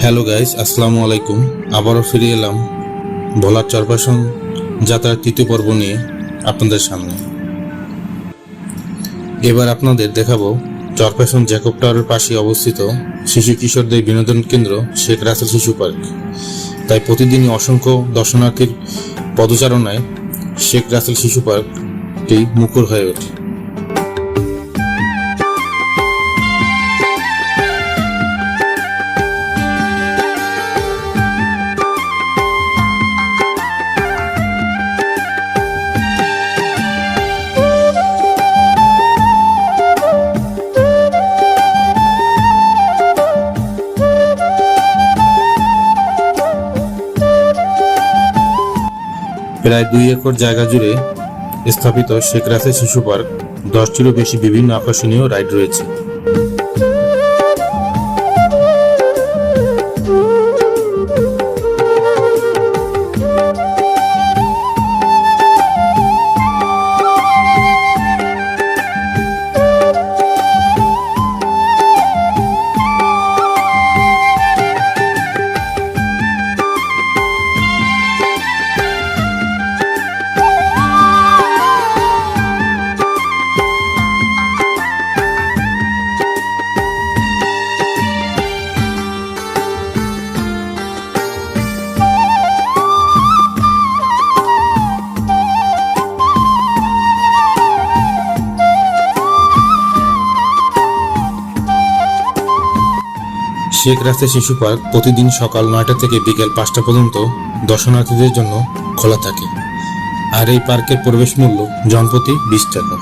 Hello guys, আসসালামু আলাইকুম। আবারও ফিরে এলাম ভোলার চরপাশন যাত্রার তৃতীয় পর্ব নিয়ে আপনাদের সামনে। এবার আপনাদের দেখাবো চরপাশন জ্যাকব টাওয়ারের পাশে অবস্থিত শিশু কিশোরদের বিনোদন কেন্দ্র শেখ রাসেল শিশু পার্ক। তাই প্রতিদিনই অসংখ্য দর্শনার্থীর পদচারণায় শেখ রাসেল শিশু পার্কটি মুখর হয়ে ওঠে। প্রায় 2 একর জায়গা জুড়ে স্থাপিত শেখ রাসেল শিশু পার্ক 10টিরও বেশি বিভিন্ন আকর্ষণীয় রাইড রয়েছে। শেখ রাসেল শিশু পার্ক প্রতিদিন সকাল 9টা থেকে বিকেল 5টা পর্যন্ত দর্শনার্থীদের জন্য খোলা থাকে। আর এই পার্কের প্রবেশ মূল্য জনপ্রতি 20 টাকা।